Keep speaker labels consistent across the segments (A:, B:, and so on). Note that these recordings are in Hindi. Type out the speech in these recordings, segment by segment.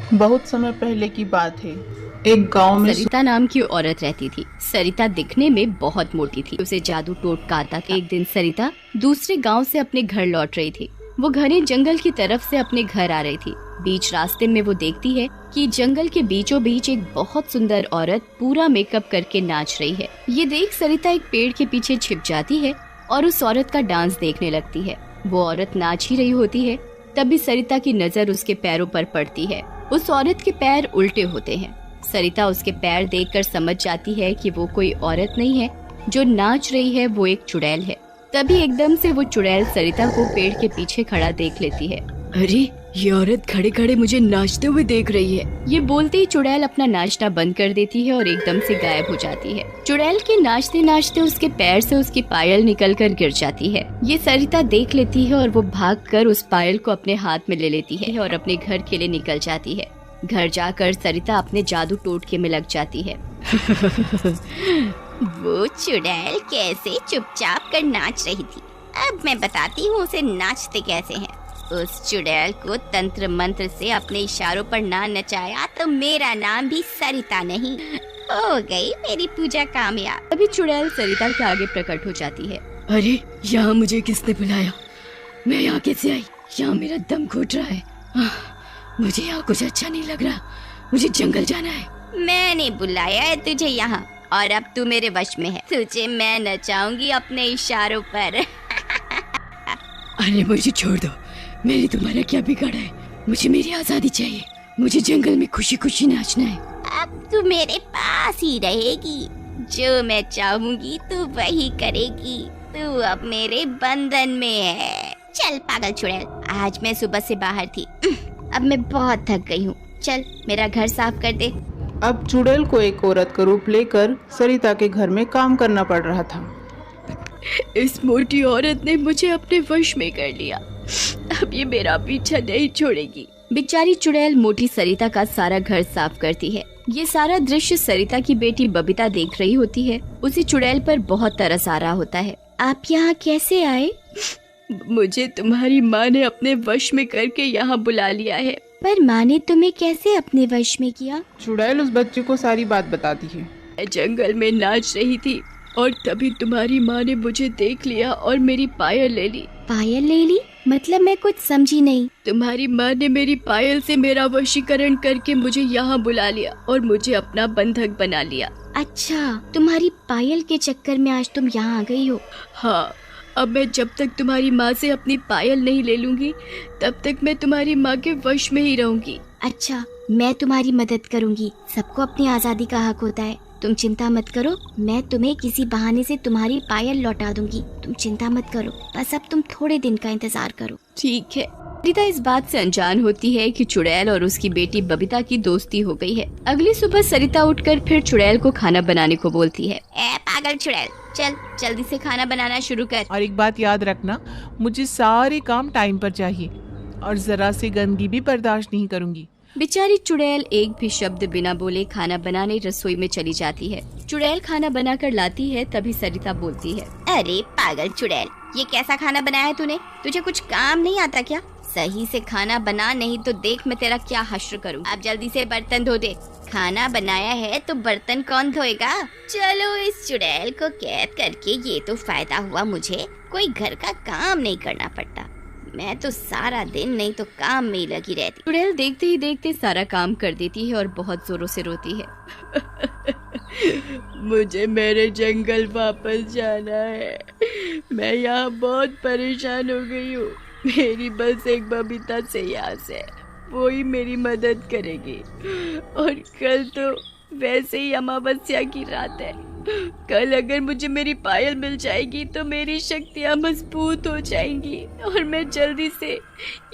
A: बहुत समय पहले की बात है। एक गांव में
B: सरिता नाम की औरत रहती थी। सरिता दिखने में बहुत मोटी थी। उसे जादू टोटका आता था। एक दिन सरिता दूसरे गांव से अपने घर लौट रही थी। वो घने जंगल की तरफ से अपने घर आ रही थी। बीच रास्ते में वो देखती है कि जंगल के बीचों बीच एक बहुत सुंदर औरत पूरा मेकअप करके नाच रही है। ये देख सरिता एक पेड़ के पीछे छिप जाती है और उस औरत का डांस देखने लगती है। वो औरत नाच ही रही होती है, तभी सरिता की नजर उसके पैरों पर पड़ती है। उस औरत के पैर उल्टे होते हैं। सरिता उसके पैर देखकर समझ जाती है कि वो कोई औरत नहीं है जो नाच रही है, वो एक चुड़ैल है। तभी एकदम से वो चुड़ैल सरिता को पेड़ के पीछे खड़ा देख लेती है। अरे, ये औरत खड़े खड़े मुझे नाचते हुए देख रही है। ये बोलते ही चुड़ैल अपना नाचना बंद कर देती है और एकदम से गायब हो जाती है। चुड़ैल के नाचते नाचते उसके पैर से उसकी पायल निकलकर गिर जाती है। ये सरिता देख लेती है और वो भागकर उस पायल को अपने हाथ में ले लेती है और अपने घर के लिए निकल जाती है। घर जाकर सरिता अपने जादू टोटके में लग जाती है। वो चुड़ैल कैसे चुपचाप कर नाच रही थी, अब मैं बताती हूँ उसे नाचते कैसे हैं। उस चुड़ैल को तंत्र मंत्र से अपने इशारों पर ना नचाया तो मेरा नाम भी सरिता नहीं। हो गई मेरी पूजा कामयाब। अभी चुड़ैल सरिता के आगे प्रकट हो जाती है। अरे, यहाँ मुझे किसने बुलाया? मैं यहाँ कैसे आई? यहाँ मेरा दम घुट रहा है। मुझे यहाँ कुछ अच्छा नहीं लग रहा। मुझे जंगल जाना है। मैंने बुलाया है तुझे यहाँ और अब तू मेरे वश में है। तुझे मैं नचाऊंगी अपने इशारों पर। अरे मुझे छोड़ दो, मेरी तुम्हारा क्या बिगाड़ा है? मुझे मेरी आजादी चाहिए। मुझे जंगल में खुशी खुशी नाचना है। अब तू मेरे पास ही रहेगी। जो मैं चाहूंगी तू वही करेगी। तू अब मेरे बंधन में है। चल पागल चुड़ैल, आज मैं सुबह से बाहर थी, अब मैं बहुत थक गई हूँ। चल मेरा घर साफ कर दे।
A: अब चुड़ैल को एक औरत का रूप लेकर सरिता के घर में काम करना पड़ रहा था।
B: इस मोटी औरत ने मुझे अपने वश में कर लिया। अब ये मेरा पीछा नहीं छोड़ेगी। बेचारी चुड़ैल मोटी सरिता का सारा घर साफ करती है। ये सारा दृश्य सरिता की बेटी बबीता देख रही होती है। उसे चुड़ैल पर बहुत तरस आ रहा होता है। आप यहाँ कैसे आए? मुझे तुम्हारी माँ ने अपने वश में करके यहाँ बुला लिया है। पर माँ ने तुम्हें कैसे अपने वश में किया?
A: चुड़ैल उस बच्चे को सारी बात बताती है।
B: मैं जंगल में नाच रही थी और तभी तुम्हारी माँ ने मुझे देख लिया और मेरी पायल ले ली। पायल ले ली? मतलब मैं कुछ समझी नहीं। तुम्हारी माँ ने मेरी पायल से मेरा वशीकरण करके मुझे यहाँ बुला लिया और मुझे अपना बंधक बना लिया। अच्छा, तुम्हारी पायल के चक्कर में आज तुम यहाँ आ गई हो? हाँ, अब मैं जब तक तुम्हारी माँ से अपनी पायल नहीं ले लूंगी तब तक मैं तुम्हारी माँ के वश में ही रहूंगी। अच्छा, मैं तुम्हारी मदद करूंगी। सबको अपनी आजादी का हक होता है। तुम चिंता मत करो, मैं तुम्हें किसी बहाने से तुम्हारी पायल लौटा दूंगी। तुम चिंता मत करो, बस अब तुम थोड़े दिन का इंतजार करो। ठीक है। सरिता इस बात से अनजान होती है कि चुड़ैल और उसकी बेटी बबीता की दोस्ती हो गई है। अगली सुबह सरिता उठकर फिर चुड़ैल को खाना बनाने को बोलती है। ए पागल चुड़ैल, चल जल्दी से खाना बनाना शुरू कर।
C: और एक बात याद रखना, मुझे सारे काम टाइम पर चाहिए और जरा सी गंदगी भी बर्दाश्त नहीं करूंगी।
B: बेचारी चुड़ैल एक भी शब्द बिना बोले खाना बनाने रसोई में चली जाती है। चुड़ैल खाना बनाकर लाती है, तभी सरिता बोलती है। अरे पागल चुड़ैल, ये कैसा खाना बनाया है तूने? तुझे कुछ काम नहीं आता क्या? सही से खाना बना, नहीं तो देख मैं तेरा क्या हश्र करूँ। अब जल्दी से बर्तन धो दे। खाना बनाया है तो बर्तन कौन धोएगा? चलो इस चुड़ैल को कैद करके ये तो फायदा हुआ, मुझे कोई घर का काम नहीं करना पड़ता। मैं तो सारा दिन नहीं तो काम में ही लगी रहती। चुड़ैल देखते ही देखते सारा काम कर देती है और बहुत जोरों से रोती है। मुझे मेरे जंगल वापस जाना है। मैं यहाँ बहुत परेशान हो गई हूँ। मेरी बस एक बबीता से आस है, वो ही मेरी मदद करेगी। और कल तो वैसे ही अमावस्या की रात है। कल अगर मुझे मेरी पायल मिल जाएगी तो मेरी शक्तियाँ मजबूत हो जाएंगी और मैं जल्दी से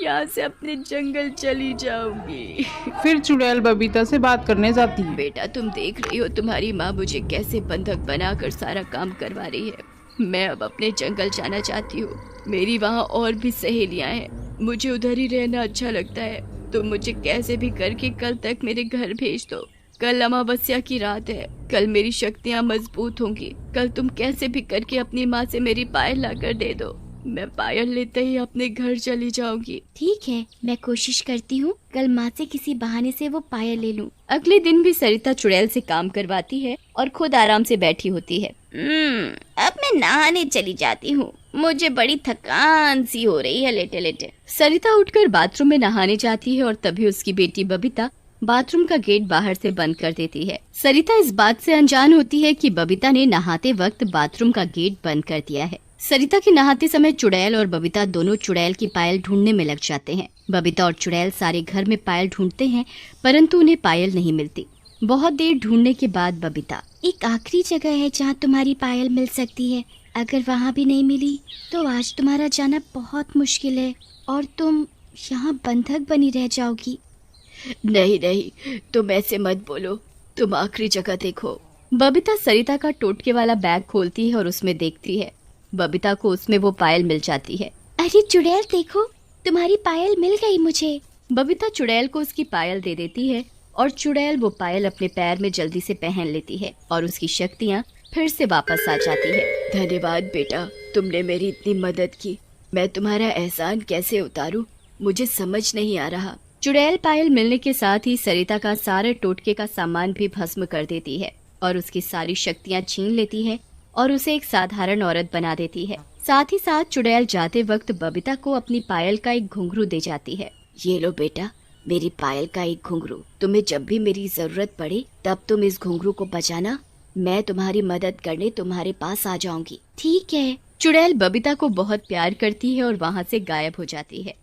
B: यहाँ से अपने जंगल चली जाऊंगी।
A: फिर चुड़ैल बबीता से बात करने जाती है।
B: बेटा, तुम देख रही हो तुम्हारी माँ मुझे कैसे बंधक बनाकर सारा काम करवा रही है। मैं अब अपने जंगल जाना चाहती हूँ। मेरी वहाँ और भी सहेलियाँ हैं, मुझे उधर ही रहना अच्छा लगता है। तो मुझे कैसे भी करके कल तक मेरे घर भेज दो। कल अमावस्या की रात है, कल मेरी शक्तियाँ मजबूत होंगी। कल तुम कैसे भी करके अपनी माँ से मेरी पायल ला कर दे दो। मैं पायल लेते ही अपने घर चली जाऊंगी। ठीक है, मैं कोशिश करती हूँ कल माँ से किसी बहाने से वो पायल ले लूं। अगले दिन भी सरिता चुड़ैल से काम करवाती है और खुद आराम से बैठी होती है। अब मैं नहाने चली जाती हूँ, मुझे बड़ी थकान सी हो रही है लेटे लेटे। सरिता उठकर बाथरूम में नहाने जाती है और तभी उसकी बेटी बबीता बाथरूम का गेट बाहर से बंद कर देती है। सरिता इस बात से अनजान होती है कि बबीता ने नहाते वक्त बाथरूम का गेट बंद कर दिया है। सरिता के नहाते समय चुड़ैल और बबीता दोनों चुड़ैल की पायल ढूंढने में लग जाते हैं। बबीता और चुड़ैल सारे घर में पायल ढूंढते हैं, परंतु उन्हें पायल नहीं मिलती। बहुत देर ढूंढने के बाद बबीता, एक आखिरी जगह है जहाँ तुम्हारी पायल मिल सकती है, अगर वहाँ भी नहीं मिली तो आज तुम्हारा जाना बहुत मुश्किल है और तुम यहाँ बंधक बनी रह जाओगी। नहीं नहीं, तुम ऐसे मत बोलो, तुम आखिरी जगह देखो। बबीता सरिता का टोटके वाला बैग खोलती है और उसमें देखती है। बबीता को उसमें वो पायल मिल जाती है। अरे चुड़ैल देखो, तुम्हारी पायल मिल गई मुझे। बबीता चुड़ैल को उसकी पायल दे देती है और चुड़ैल वो पायल अपने पैर में जल्दी से पहन लेती है और उसकी शक्तियाँ फिर से वापस आ जाती है। धन्यवाद बेटा, तुमने मेरी इतनी मदद की। मैं तुम्हारा एहसान कैसे उतारूं, मुझे समझ नहीं आ रहा। चुड़ैल पायल मिलने के साथ ही सरिता का सारे टोटके का सामान भी भस्म कर देती है और उसकी सारी शक्तियाँ छीन लेती है और उसे एक साधारण औरत बना देती है। साथ ही साथ चुड़ैल जाते वक्त बबीता को अपनी पायल का एक घुंघरू दे जाती है। ये लो बेटा, मेरी पायल का एक घुंघरू, तुम्हें जब भी मेरी जरूरत पड़े तब तुम इस घुंघरू को बजाना, मैं तुम्हारी मदद करने तुम्हारे पास आ जाऊंगी। ठीक है। चुड़ैल बबीता को बहुत प्यार करती है और वहाँ से गायब हो जाती है।